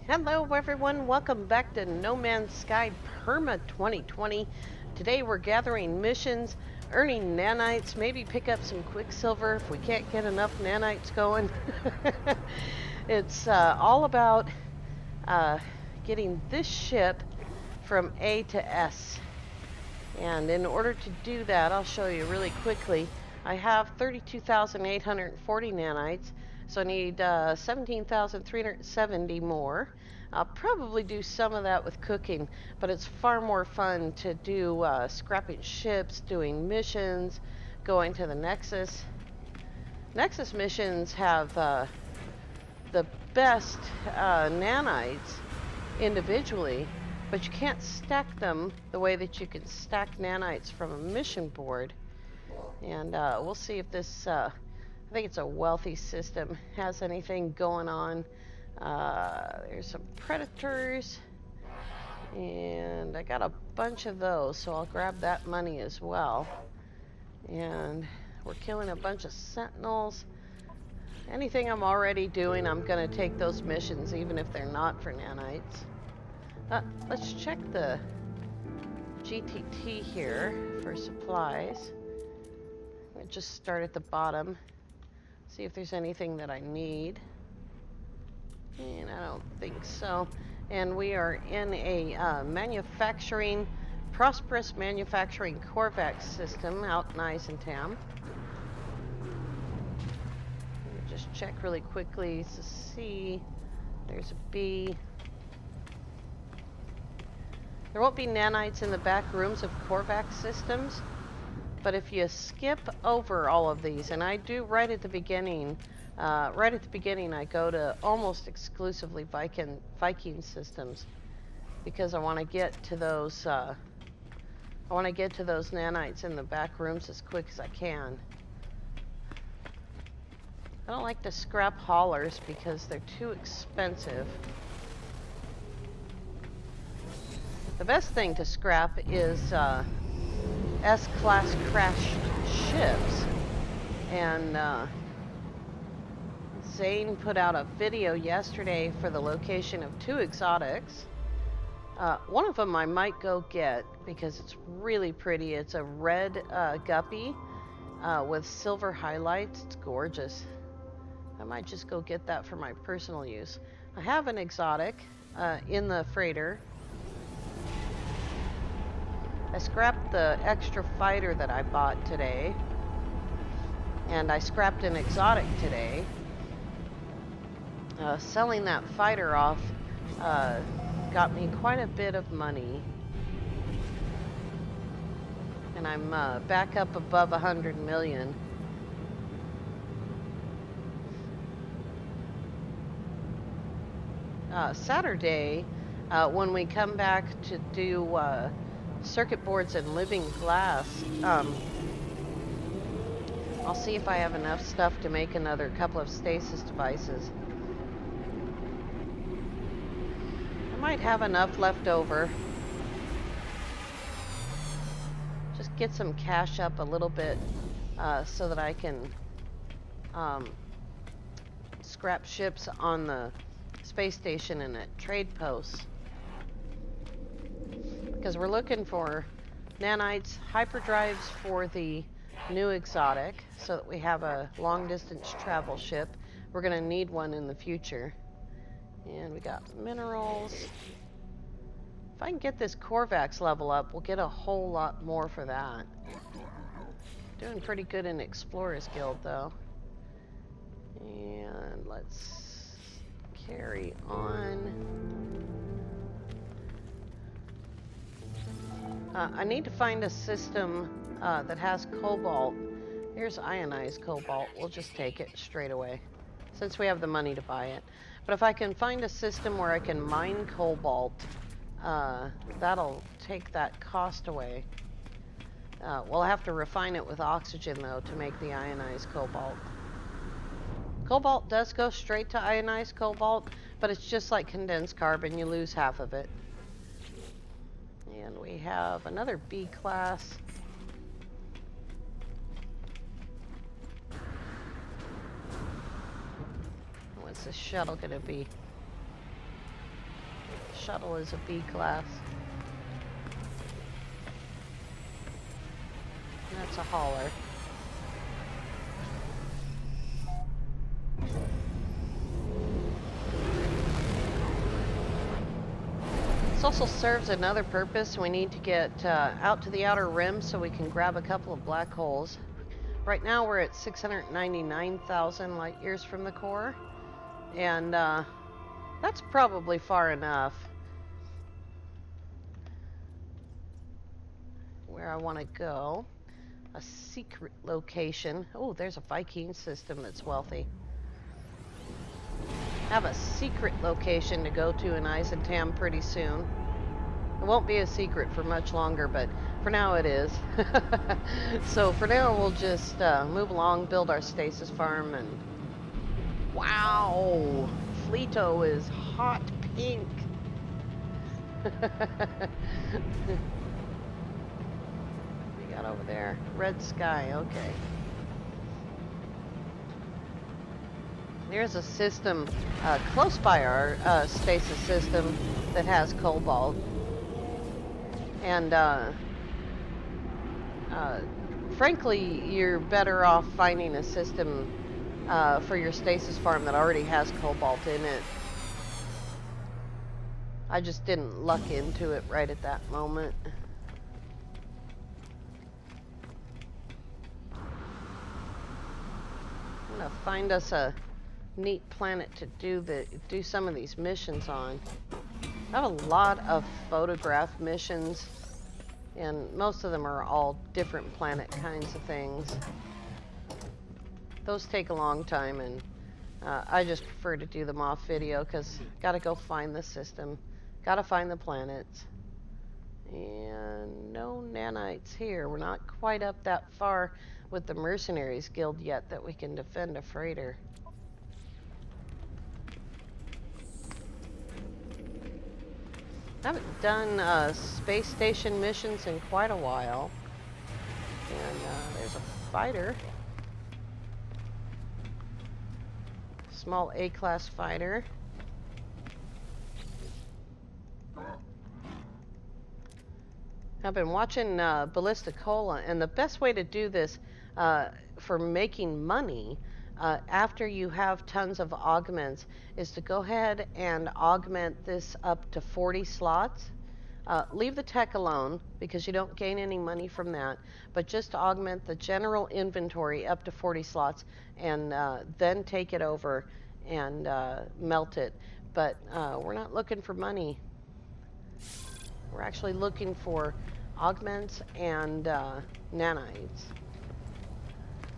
Hello everyone, welcome back to No Man's Sky Perma 2020. Today we're gathering missions, earning nanites, maybe pick up some quicksilver if we can't get enough nanites going. It's all about getting this ship from A to S. And in order to do that, I'll show you really quickly. I have 32,840 nanites, so I need 17,370 more. I'll probably do some of that with cooking, but it's far more fun to do scrapping ships, doing missions, going to the Nexus. Nexus missions have the best nanites individually, but you can't stack them the way that you can stack nanites from a mission board. And we'll see if this, I think it's a wealthy system, has anything going on. There's some predators, and I got a bunch of those, so I'll grab that money as well. And we're killing a bunch of sentinels. Anything I'm already doing, I'm going to take those missions, even if they're not for nanites. Let's check the GTT here for supplies. I just start at the bottom, see if there's anything that I need. And I don't think so. And we are in a prosperous manufacturing Corvax system out in Eisentam. Just check really quickly to see. There's a B. There won't be nanites in the back rooms of Corvax systems, but if you skip over all of these, and I do right at the beginning, I go to almost exclusively Viking systems because I want to get to those. I want to get to those nanites in the back rooms as quick as I can. I don't like to scrap haulers because they're too expensive. The best thing to scrap is S-class crashed ships. And Zane put out a video yesterday for the location of 2 exotics. One of them I might go get because it's really pretty. It's a red guppy with silver highlights. It's gorgeous. I might just go get that for my personal use. I have an exotic in the freighter. I scrapped the extra fighter that I bought today, and I scrapped an exotic today. Selling that fighter off got me quite a bit of money, and I'm back up above 100 million. Saturday, when we come back to do circuit boards and living glass, I'll see if I have enough stuff to make another couple of stasis devices. I might have enough left over. Just get some cash up a little bit so that I can scrap ships on the space station and at trade posts. Because we're looking for nanites, hyperdrives for the new exotic so that we have a long distance travel ship. We're going to need one in the future. And we got minerals. If I can get this Corvax level up, we'll get a whole lot more for that. Doing pretty good in Explorers Guild though. And let's carry on. I need to find a system that has cobalt. Here's ionized cobalt. We'll just take it straight away, since we have the money to buy it. But if I can find a system where I can mine cobalt, that'll take that cost away. We'll have to refine it with oxygen, though, to make the ionized cobalt. Cobalt does go straight to ionized cobalt, but it's just like condensed carbon. You lose half of it. And we have another B class. What's the shuttle gonna be? Shuttle is a B class. That's a hauler. This also serves another purpose. We need to get out to the outer rim so we can grab a couple of black holes. Right now we're at 699,000 light years from the core, and that's probably far enough. Where I want to go, a secret location. Oh, there's a Viking system that's wealthy. Have a secret location to go to in Eisentam pretty soon. It won't be a secret for much longer, but for now it is. So for now we'll just move along, build our stasis farm, and wow, Fleeto is hot pink. We got over there, red sky, okay. There's a system close by our stasis system that has cobalt. And frankly, you're better off finding a system for your stasis farm that already has cobalt in it. I just didn't luck into it right at that moment. I'm gonna find us a neat planet to do some of these missions on. I have a lot of photograph missions, and most of them are all different planet kinds of things. Those take a long time, and I just prefer to do them off video because gotta go find the system, gotta find the planets. And no nanites here. We're not quite up that far with the Mercenaries Guild yet that we can defend a freighter. I haven't done space station missions in quite a while. And there's a fighter. Small A-class fighter. I've been watching Ballisticola, and the best way to do this for making money after you have tons of augments is to go ahead and augment this up to 40 slots. Leave the tech alone because you don't gain any money from that, but just augment the general inventory up to 40 slots and then take it over and melt it. But we're not looking for money. We're actually looking for augments and nanites.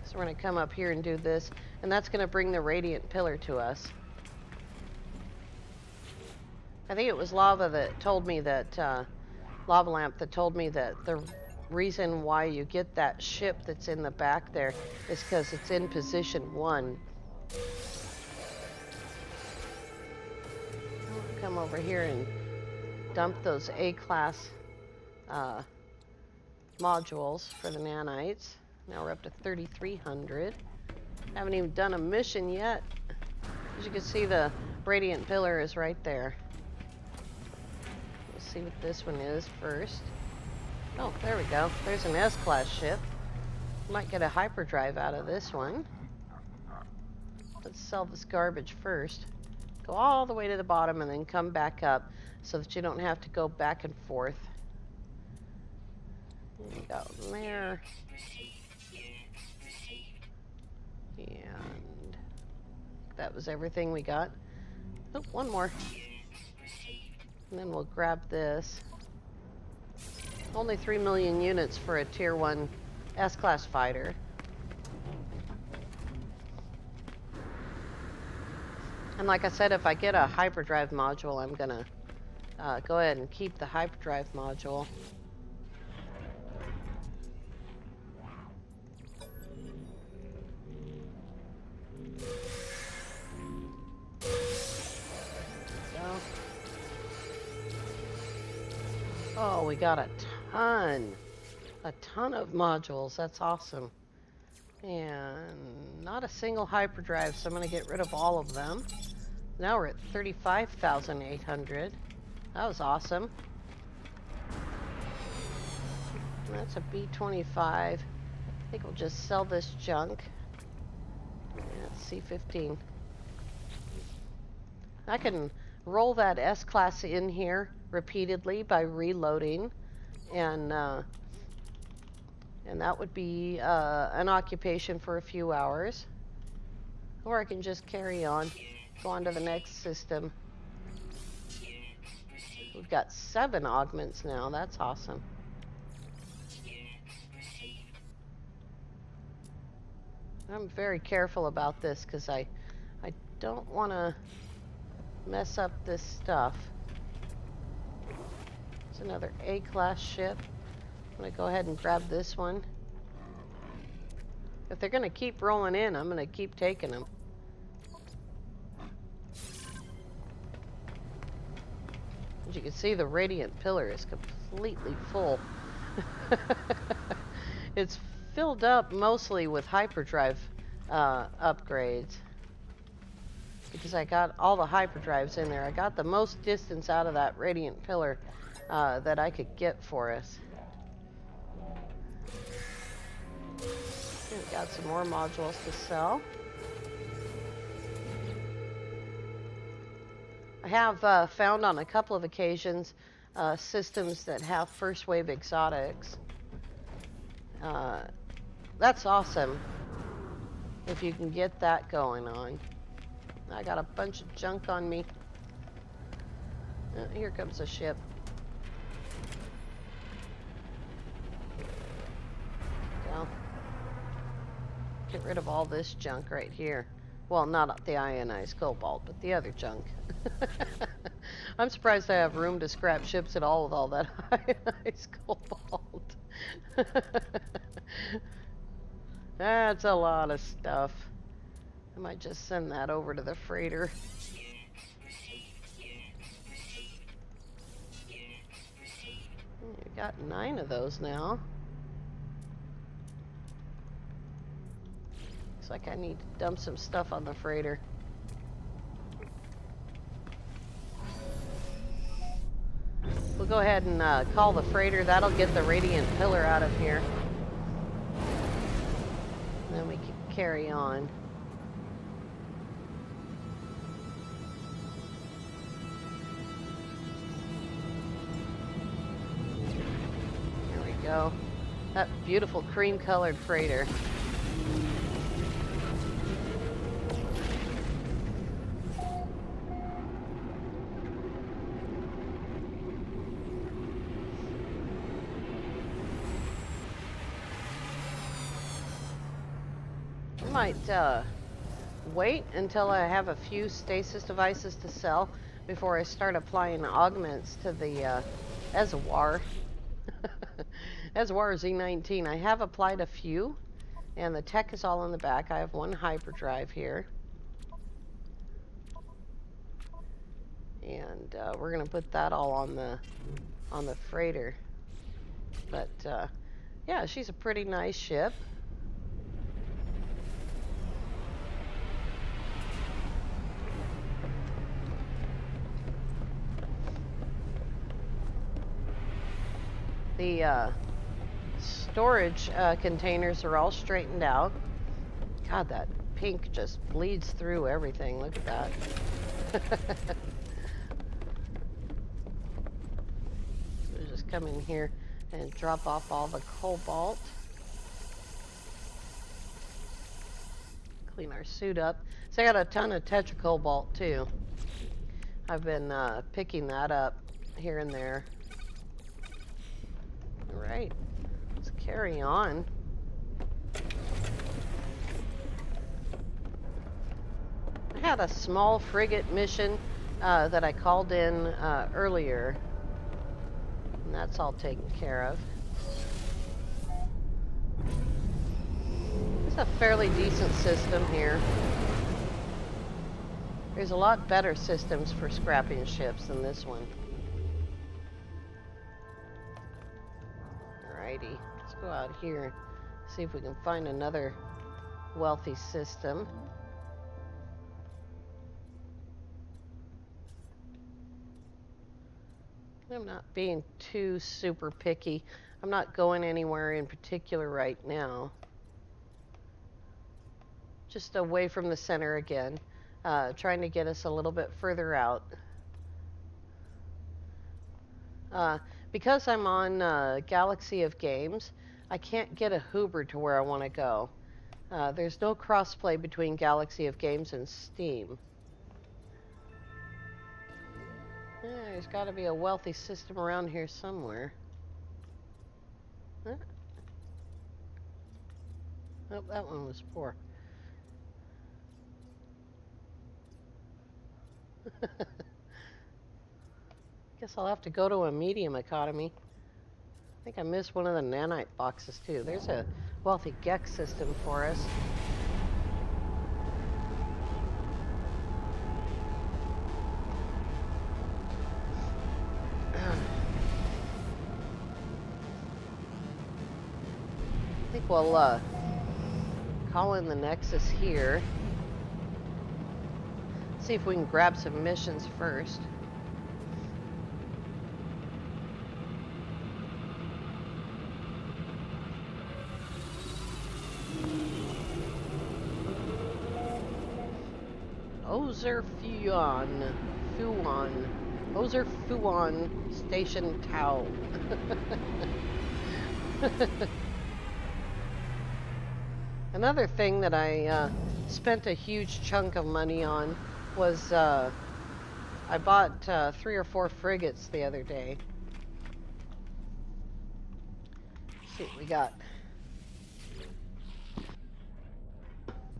So we're going to come up here and do this, and that's going to bring the radiant pillar to us. I think it was Lava that told me that, Lava Lamp that told me that the reason why you get that ship that's in the back there is because it's in position 1. I'll come over here and dump those A-class modules for the nanites. Now we're up to 3,300. Haven't even done a mission yet. As you can see, the radiant pillar is right there. Let's see what this one is first. Oh, there we go. There's an S-class ship. Might get a hyperdrive out of this one. Let's sell this garbage first. Go all the way to the bottom and then come back up so that you don't have to go back and forth. There you go. There. And that was everything we got. Oh, one more. And then we'll grab this. Only 3 million units for a tier 1 S-class fighter. And like I said, if I get a hyperdrive module, I'm gonna go ahead and keep the hyperdrive module. Oh, we got a ton of modules. That's awesome. And not a single hyperdrive, so I'm going to get rid of all of them. Now we're at 35,800. That was awesome. That's a B-25. I think we'll just sell this junk. That's C-15. I can roll that S-Class in here repeatedly by reloading, and that would be an occupation for a few hours. Or I can just carry on, go on to the next system. We've got 7 augments now. That's awesome. I'm very careful about this because I don't want to mess up this stuff. It's another A-class ship. I'm going to go ahead and grab this one. If they're going to keep rolling in, I'm going to keep taking them. As you can see, the radiant pillar is completely full. It's filled up mostly with hyperdrive upgrades. Because I got all the hyperdrives in there. I got the most distance out of that radiant pillar that I could get for us. We got some more modules to sell. I have found on a couple of occasions systems that have first wave exotics. That's awesome if you can get that going on. I got a bunch of junk on me. Here comes a ship. Go. Get rid of all this junk right here. Well, not the ionized cobalt, but the other junk. I'm surprised I have room to scrap ships at all with all that ionized cobalt. That's a lot of stuff. I might just send that over to the freighter. You got 9 of those now. Looks like I need to dump some stuff on the freighter. We'll go ahead and call the freighter. That'll get the radiant pillar out of here. And then we can carry on. Here we go. That beautiful cream-colored freighter. I might wait until I have a few stasis devices to sell before I start applying augments to the Ezawar. Ezawar Z19. I have applied a few, and the tech is all in the back. I have 1 hyperdrive here. And we're going to put that all on the freighter. But yeah, she's a pretty nice ship. The storage containers are all straightened out. God, that pink just bleeds through everything. Look at that. We'll just come in here and drop off all the cobalt. Clean our suit up. So I got a ton of tetracobalt too. I've been picking that up here and there. All right, let's carry on. I had a small frigate mission that I called in earlier, and that's all taken care of. It's a fairly decent system here. There's a lot better systems for scrapping ships than this one. Alrighty, let's go out here and see if we can find another wealthy system. I'm not being too super picky. I'm not going anywhere in particular right now. Just away from the center again. Trying to get us a little bit further out. Because I'm on Galaxy of Games, I can't get a Hoover to where I want to go. There's no crossplay between Galaxy of Games and Steam. There's got to be a wealthy system around here somewhere. Oh, that one was poor. Guess I'll have to go to a medium economy. I think I missed one of the nanite boxes too. There's a wealthy Gex system for us. I think we'll call in the Nexus here. See if we can grab some missions first. Ozer Fuan Station Tau. Another thing that I spent a huge chunk of money on was I bought 3 or 4 frigates the other day. Let's see what we got.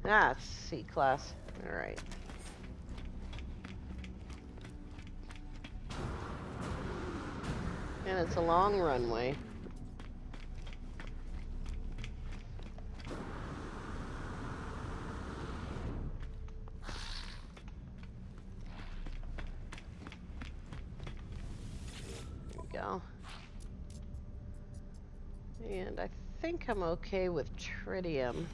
It's C-class. Alright. And it's a long runway. There we go. And I think I'm okay with tritium.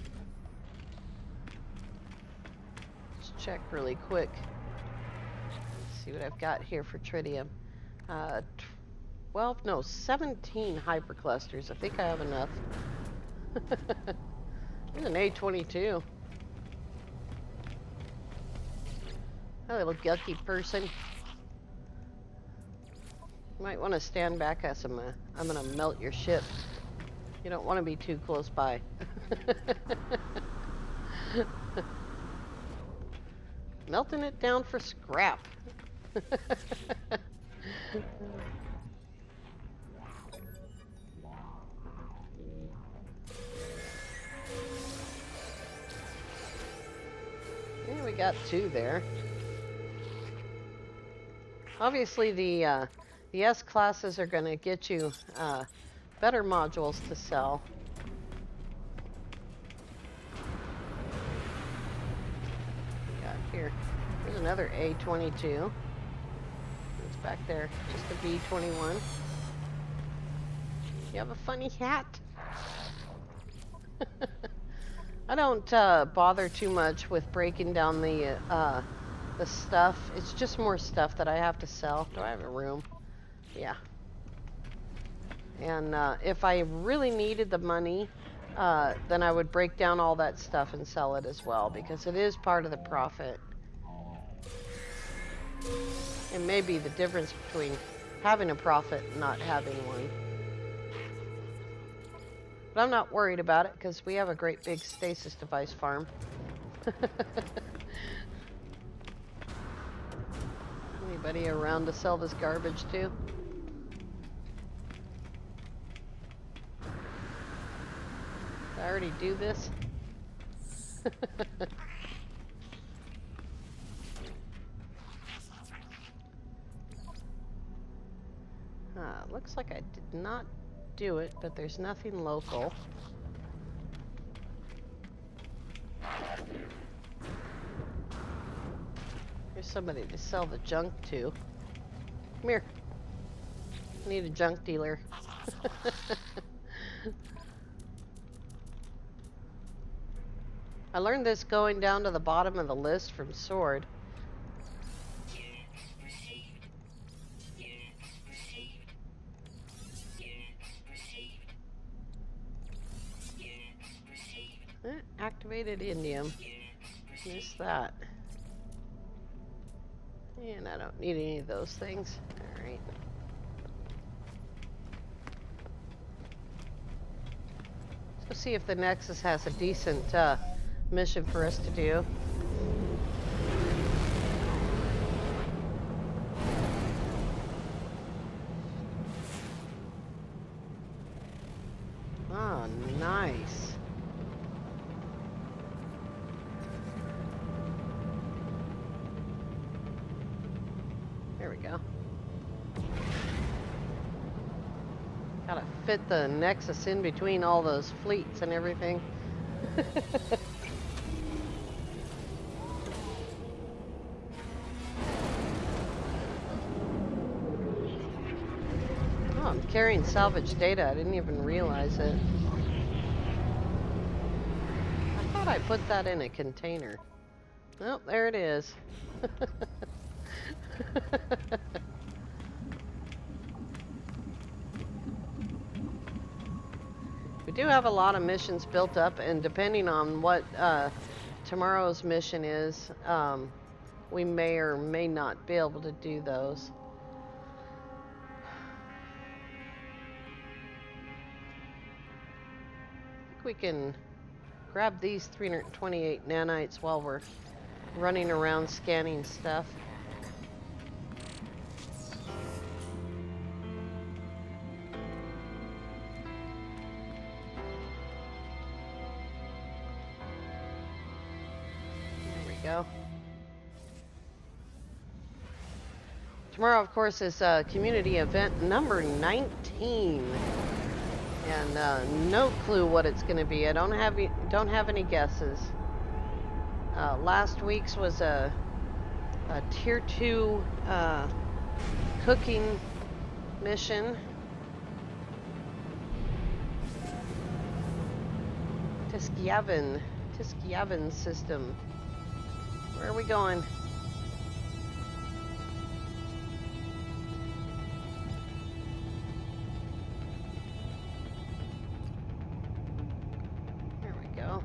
Let's check really quick. Let's see what I've got here for tritium. 17 hyperclusters. I think I have enough. There's an A22. A little yucky person. You might want to stand back as I'm gonna melt your ship. You don't want to be too close by. Melting it down for scrap. We got 2 there. Obviously, the S classes are going to get you better modules to sell. Got here. There's another A22. It's back there. Just a B21. You have a funny hat. I don't bother too much with breaking down the stuff. It's just more stuff that I have to sell. Do I have a room? Yeah. And if I really needed the money, then I would break down all that stuff and sell it as well, because it is part of the profit. It may be the difference between having a profit and not having one. But I'm not worried about it because we have a great big stasis device farm. Anybody around to sell this garbage to? Did I already do this? Looks like I did not do it, but there's nothing local. Here's somebody to sell the junk to. Come here. I need a junk dealer. I learned this going down to the bottom of the list from Sword. Activated indium. Missed that. And I don't need any of those things. Alright. Let's go see if the Nexus has a decent mission for us to do. Oh, nice. There we go. Gotta fit the Nexus in between all those fleets and everything. Oh, I'm carrying salvage data. I didn't even realize it. I thought I put that in a container. Oh, there it is. We do have a lot of missions built up, and depending on what tomorrow's mission is, we may or may not be able to do those. I think we can grab these 328 nanites while we're running around scanning stuff. Go. Tomorrow, of course, is community event number 19, and no clue what it's going to be. I don't have any guesses. Last week's was a tier 2 cooking mission. Tiskyavan system. Where are we going? There we go.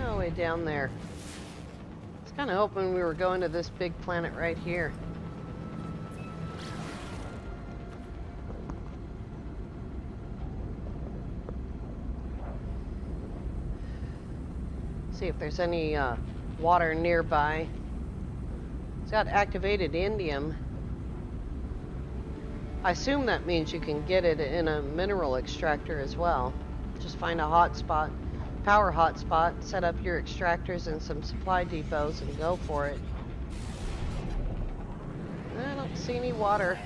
Oh, way down there. I was kind of hoping we were going to this big planet right here. See if there's any water nearby. It's got activated indium. I assume that means you can get it in a mineral extractor as well. Just find a hotspot, power hotspot, set up your extractors and some supply depots and go for it. I don't see any water.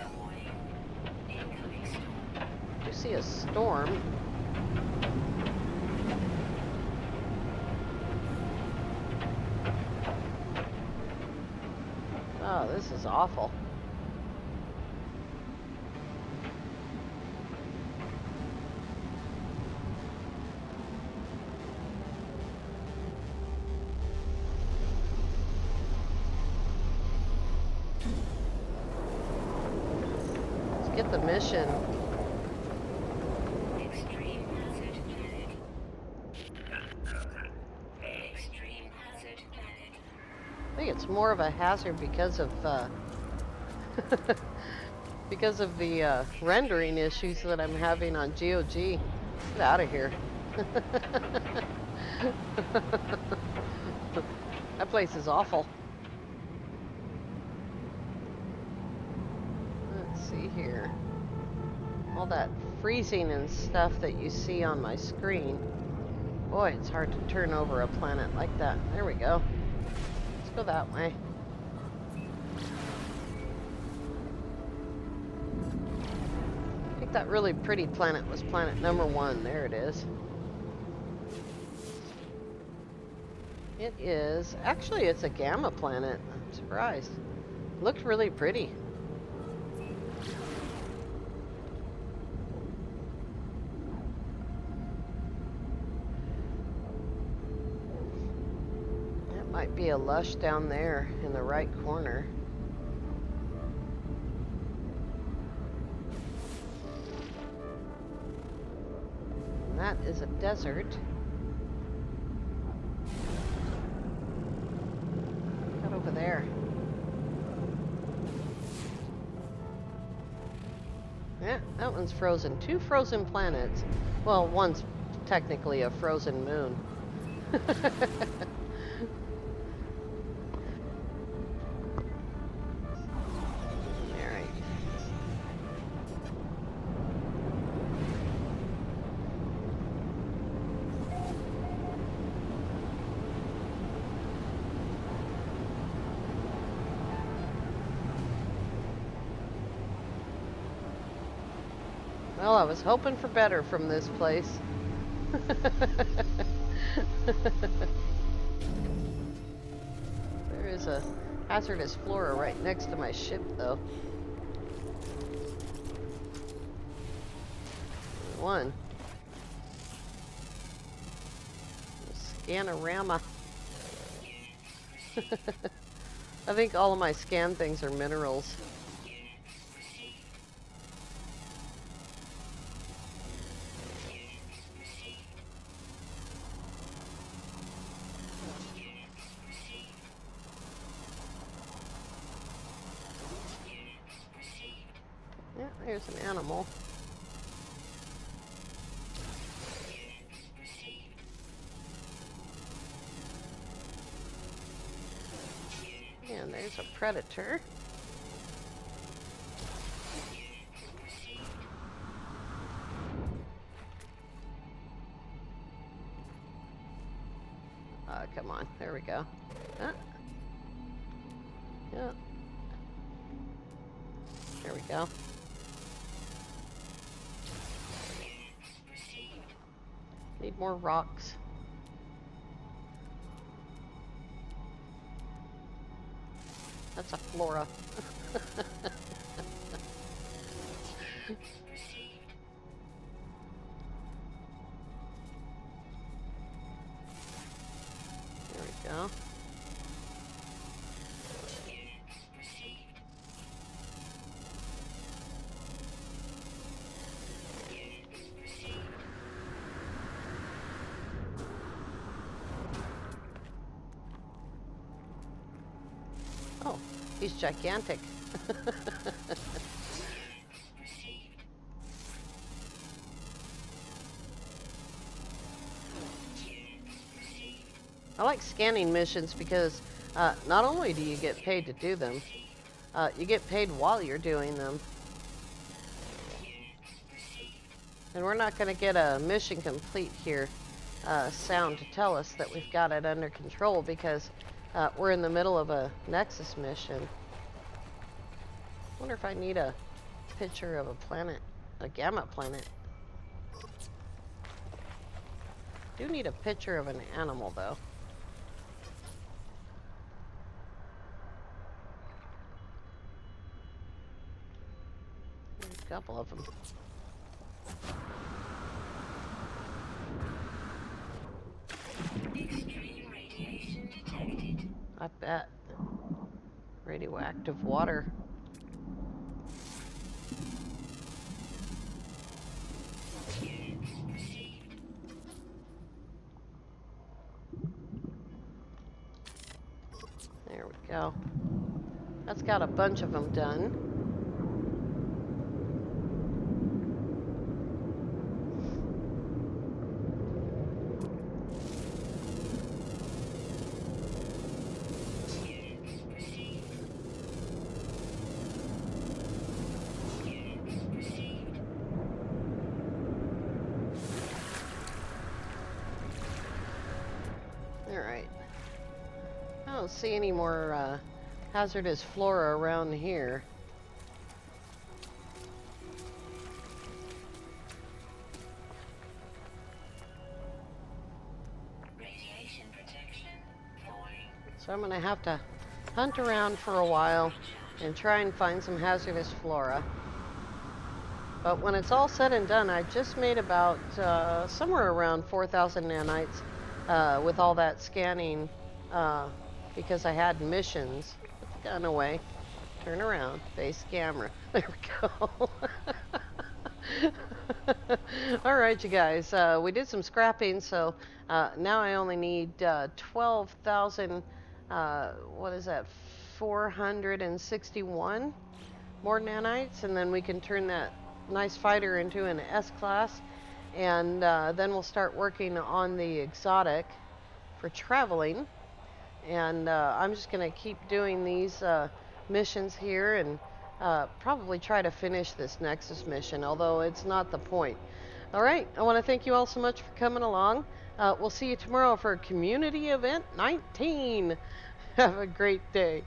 I see a storm. Oh, this is awful. Let's get the mission. Extreme hazard planet. Extreme hazard planet. I think it's more of a hazard because of because of the rendering issues that I'm having on GOG. Get out of here. That place is awful. Let's see here. All that freezing and stuff that you see on my screen. Boy, it's hard to turn over a planet like that. There we go. Let's go that way. I think that really pretty planet was planet number 1. There it is. It is, actually it's a gamma planet. I'm surprised. Looks really pretty. That might be a lush down there in the right corner. And that is a desert. Yeah, that one's frozen. 2 frozen planets. Well, one's technically a frozen moon. Alright. Well, I was hoping for better from this place. There is a hazardous flora right next to my ship, though. One. Scanorama. I think all of my scan things are minerals. Yeah, there's an animal. And there's a predator. Come on, there we go. Yeah. There we go. Need more rocks. That's a flora. There we go. Oh, he's gigantic. I like scanning missions because not only do you get paid to do them, you get paid while you're doing them. And we're not going to get a mission complete here sound to tell us that we've got it under control because we're in the middle of a Nexus mission. Wonder if I need a picture of a planet, a gamma planet. Do need a picture of an animal though. There's a couple of them. Extreme radiation detected. I bet. Radioactive water. There we go. That's got a bunch of them done. Alright. I don't see any more hazardous flora around here. Radiation protection falling. So I'm going to have to hunt around for a while and try and find some hazardous flora. But when it's all said and done, I just made about somewhere around 4,000 nanites with all that scanning because I had missions. Put the gun away. Turn around. Face camera. There we go. Alright, you guys. We did some scrapping, so now I only need 12,000, what is that, 461 more nanites, and then we can turn that nice fighter into an S class, and then we'll start working on the exotic for traveling. And I'm just going to keep doing these missions here and probably try to finish this Nexus mission, although it's not the point. All right, I want to thank you all so much for coming along. We'll see you tomorrow for Community Event 19. Have a great day.